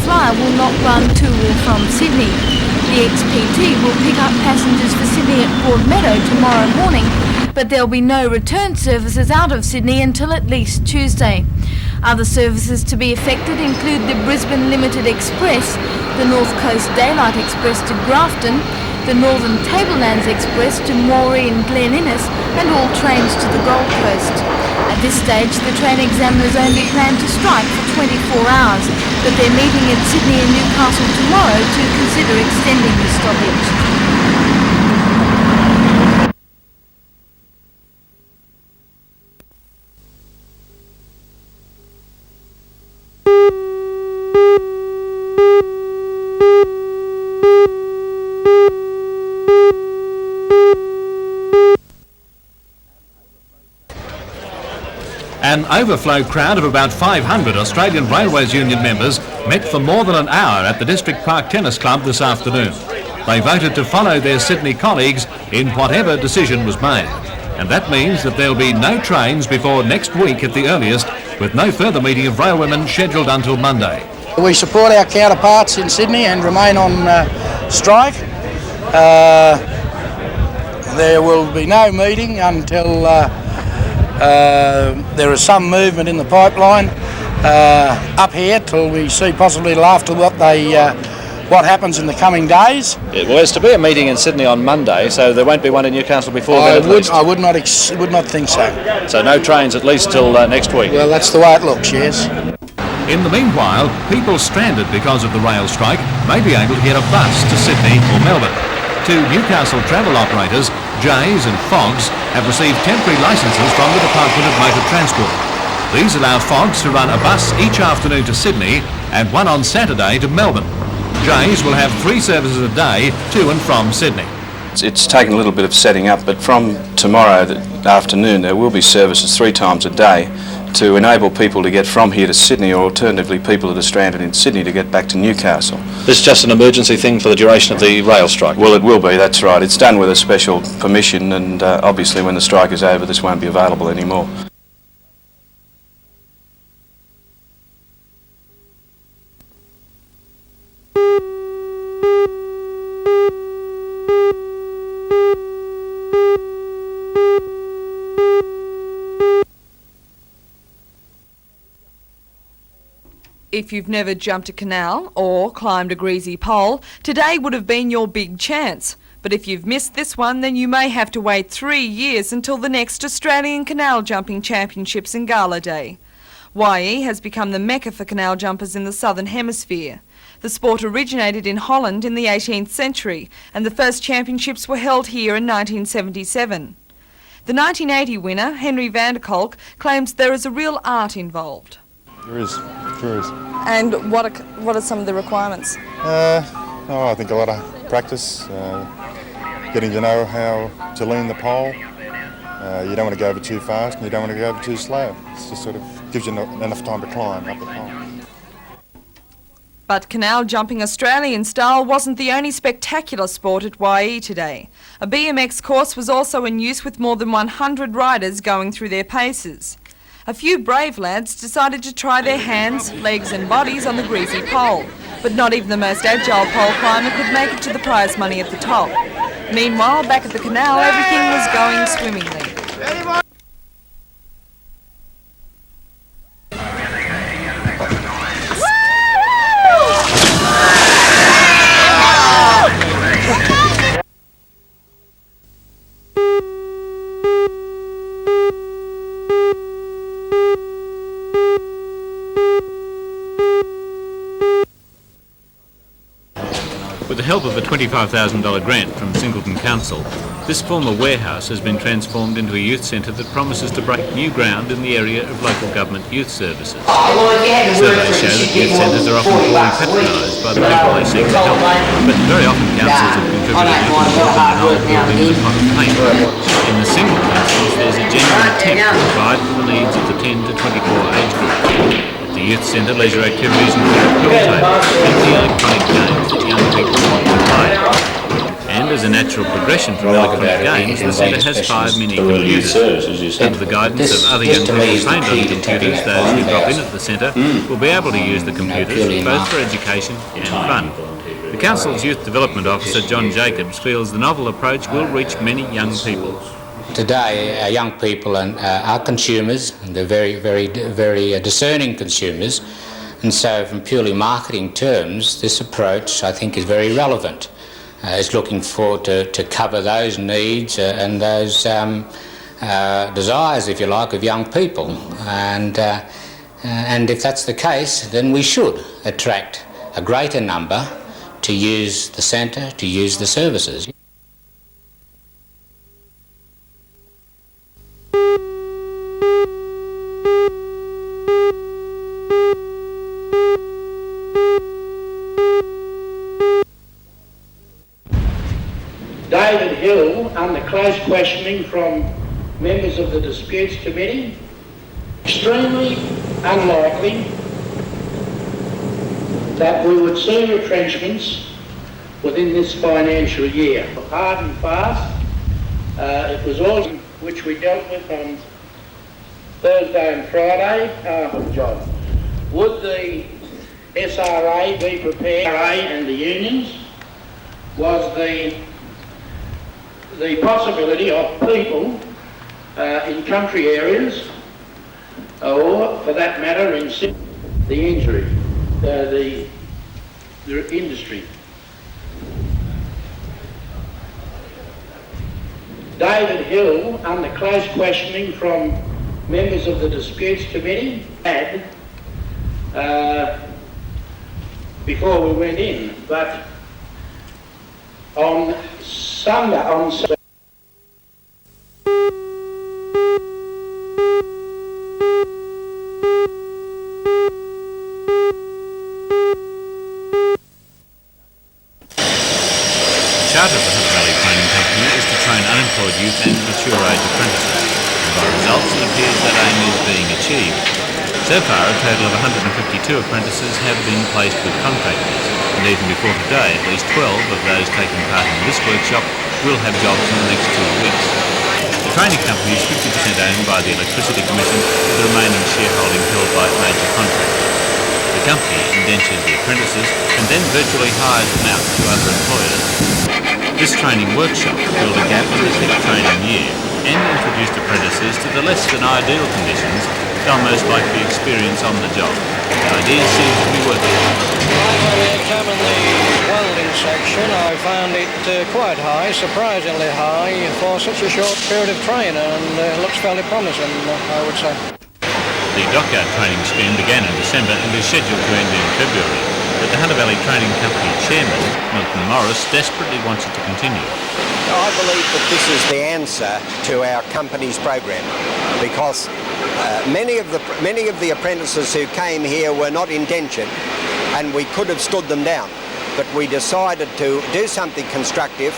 flyer will not run to or from Sydney. The XPT will pick up passengers for Sydney at Broadmeadow tomorrow morning, but there'll be no return services out of Sydney until at least Tuesday. Other services to be affected include the Brisbane Limited Express, the North Coast Daylight Express to Grafton, the Northern Tablelands Express to Moree and Glen Innes, and all trains to the Gold Coast. At this stage, the train examiners only plan to strike for 24 hours, but they're meeting in Sydney and Newcastle tomorrow to consider extending the stoppage. An overflow crowd of about 500 Australian Railways Union members met for more than an hour at the District Park Tennis Club this afternoon. They voted to follow their Sydney colleagues in whatever decision was made. And that means that there'll be no trains before next week at the earliest, with no further meeting of railwomen scheduled until Monday. We support our counterparts in Sydney and remain on strike. There will be no meeting until there is some movement in the pipeline up here till we see possibly after what happens in the coming days. Yeah, well, there's to be a meeting in Sydney on Monday, so there won't be one in Newcastle before then at least. I would not think so. So no trains at least till next week. Well, that's the way it looks, yes. In the meanwhile, people stranded because of the rail strike may be able to get a bus to Sydney or Melbourne. Two Newcastle travel operators, Jays and Fogs, have received temporary licences from the Department of Motor Transport. These allow Fogs to run a bus each afternoon to Sydney and one on Saturday to Melbourne. Jays will have 3 services a day to and from Sydney. It's taken a little bit of setting up, but from tomorrow afternoon there will be services 3 times a day to enable people to get from here to Sydney, or alternatively people that are stranded in Sydney to get back to Newcastle. This is just an emergency thing for the duration of the rail strike? Well, it will be, that's right. It's done with a special permission, and obviously when the strike is over this won't be available anymore. If you've never jumped a canal or climbed a greasy pole, today would have been your big chance. But if you've missed this one, then you may have to wait 3 years until the next Australian Canal Jumping Championships in Gala Day. YE has become the mecca for canal jumpers in the Southern Hemisphere. The sport originated in Holland in the 18th century, and the first championships were held here in 1977. The 1980 winner, Henry van der Kolk, claims there is a real art involved. There is. And what are some of the requirements? I think a lot of practice, getting to know how to lean the pole. You don't want to go over too fast and you don't want to go over too slow. It just sort of gives you enough time to climb up the pole. But canal jumping Australian style wasn't the only spectacular sport at YE today. A BMX course was also in use with more than 100 riders going through their paces. A few brave lads decided to try their hands, legs and bodies on the greasy pole, but not even the most agile pole climber could make it to the prize money at the top. Meanwhile, back at the canal, everything was going swimmingly. With the help of a $25,000 grant from Singleton Council, this former warehouse has been transformed into a youth centre that promises to break new ground in the area of local government youth services. Surveys show that youth centres are often poorly patronised by the people they seek to help, but very often councils have contributed little more than an old building with a pot of paint. In the single councils, there's a genuine attempt to provide for the needs of the 10 to 24 age group. At the youth centre, leisure activities include pool tables and the electronic games that young people want to play. And as a natural natural progression from electronic games, the centre has 5 mini-computers. Under the guidance of other young people trained on computers, those who drop in at the centre will be able to use the computers both for education and fun. The Council's Youth Development Officer, John Jacobs, feels the novel approach will reach many young people. Today, our young people are consumers, and they're very discerning consumers, and so from purely marketing terms, this approach, I think, is very relevant. It's looking forward to cover those needs and those desires, if you like, of young people. And if that's the case, then we should attract a greater number to use the centre, to use the services. David Hill, under close questioning from members of the Disputes Committee, extremely unlikely that we would see retrenchments within this financial year. Hard and fast, it was all which we dealt with on Thursday and Friday, half of the job. Would the SRA be prepared, and the unions, was the possibility of people in country areas, or for that matter in the injury, the industry. David Hill, under close questioning from members of the Disputes Committee, had before we went in, but on Sunday, unemployed youth and mature age apprentices, and by results it appears that aim is being achieved. So far, a total of 152 apprentices have been placed with contractors, and even before today, at least 12 of those taking part in this workshop will have jobs in the next 2 weeks. The training company is 50% owned by the Electricity Commission, with the remaining shareholding held by major contractors. The company indentures the apprentices and then virtually hires them out to other employers. This training workshop filled a gap in the tech training year and introduced apprentices to the less than ideal conditions they'll most likely experience on the job. The idea seems to be working. When we examined the welding section, I found it quite high, surprisingly high for such a short period of training, and it looks fairly promising, I would say. The dockyard training scheme began in December and is scheduled to end in February. But the Hunter Valley Training Company chairman, Milton Morris, desperately wants it to continue. I believe that this is the answer to our company's program, because many of the apprentices who came here were not indentured, and we could have stood them down. But we decided to do something constructive,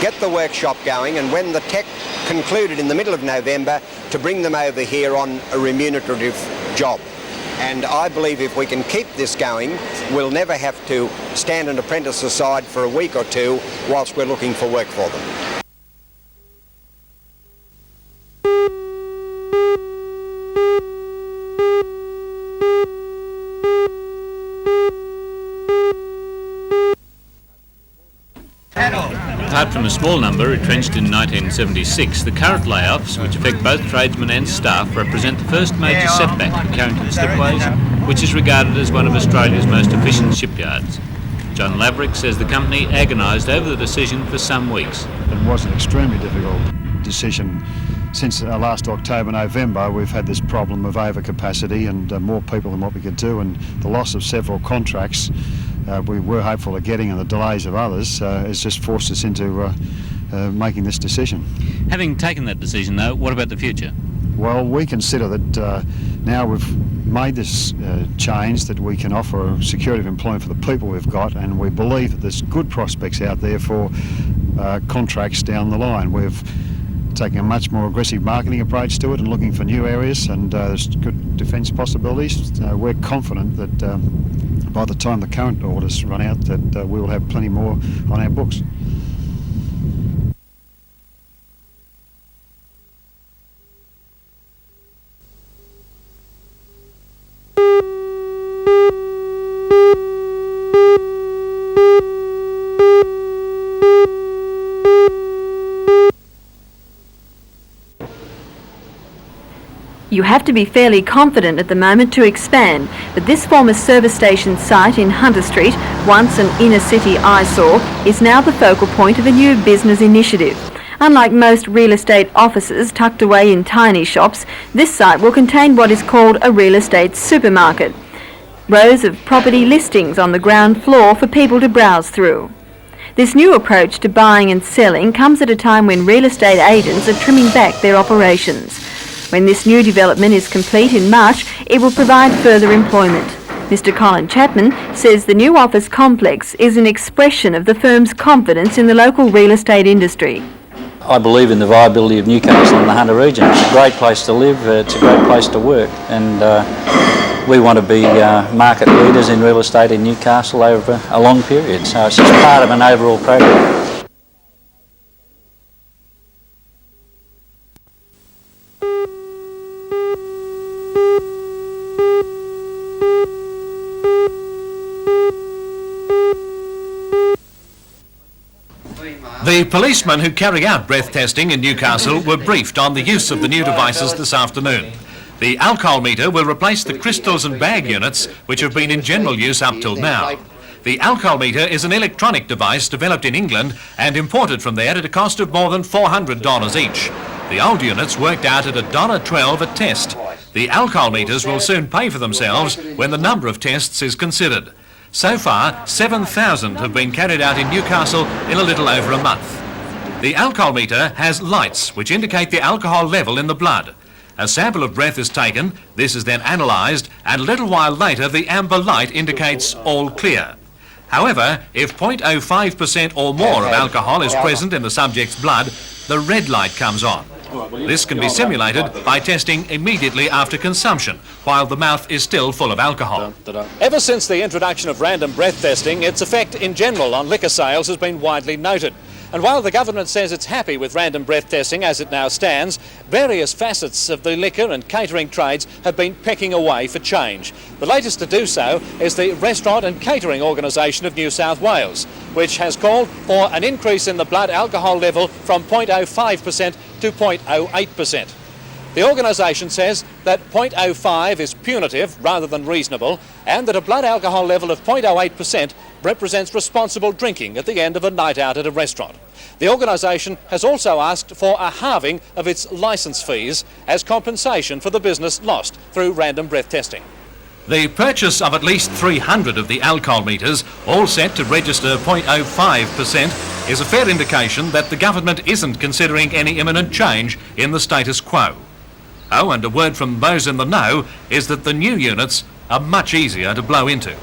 get the workshop going, and when the tech concluded in the middle of November, to bring them over here on a remunerative job. And I believe if we can keep this going, we'll never have to stand an apprentice aside for a week or two whilst we're looking for work for them. Apart from a small number retrenched in 1976, the current layoffs, which affect both tradesmen and staff, represent the first major setback for Carrington Slipways, which is regarded as one of Australia's most efficient shipyards. John Laverick says the company agonised over the decision for some weeks. It was an extremely difficult decision. Since last October, November, we've had this problem of overcapacity and more people than what we could do, and the loss of several contracts we were hopeful of getting, and the delays of others has just forced us into making this decision. Having taken that decision, though, what about the future? Well, we consider that now we've made this change, that we can offer a security of employment for the people we've got, and we believe that there's good prospects out there for contracts down the line. We've taken a much more aggressive marketing approach to it and looking for new areas, and there's good defence possibilities. We're confident that by the time the current orders run out, that we will have plenty more on our books. You have to be fairly confident at the moment to expand, but this former service station site in Hunter Street, once an inner city eyesore, is now the focal point of a new business initiative. Unlike most real estate offices tucked away in tiny shops, this site will contain what is called a real estate supermarket. Rows of property listings on the ground floor for people to browse through. This new approach to buying and selling comes at a time when real estate agents are trimming back their operations. When this new development is complete in March, it will provide further employment. Mr. Colin Chapman says the new office complex is an expression of the firm's confidence in the local real estate industry. I believe in the viability of Newcastle and the Hunter region. It's a great place to live, it's a great place to work, and we want to be market leaders in real estate in Newcastle over a long period, so it's just part of an overall program. The policemen who carry out breath testing in Newcastle were briefed on the use of the new devices this afternoon. The alcohol meter will replace the crystals and bag units which have been in general use up till now. The alcohol meter is an electronic device developed in England and imported from there at a cost of more than $400 each. The old units worked out at $1.12 a test. The alcohol meters will soon pay for themselves when the number of tests is considered. So far, 7,000 have been carried out in Newcastle in a little over a month. The alcohol meter has lights which indicate the alcohol level in the blood. A sample of breath is taken, this is then analysed, and a little while later the amber light indicates all clear. However, if 0.05% or more of alcohol is present in the subject's blood, the red light comes on. This can be simulated by testing immediately after consumption, while the mouth is still full of alcohol. Ever since the introduction of random breath testing, its effect in general on liquor sales has been widely noted. And while the government says it's happy with random breath testing as it now stands, various facets of the liquor and catering trades have been pecking away for change. The latest to do so is the Restaurant and Catering Organisation of New South Wales, which has called for an increase in the blood alcohol level from 0.05% to 0.08%. The organisation says that 0.05 is punitive rather than reasonable, and that a blood alcohol level of 0.08% represents responsible drinking at the end of a night out at a restaurant. The organisation has also asked for a halving of its licence fees as compensation for the business lost through random breath testing. The purchase of at least 300 of the alcohol meters, all set to register 0.05%, is a fair indication that the government isn't considering any imminent change in the status quo. Oh, and a word from those in the know is that the new units are much easier to blow into.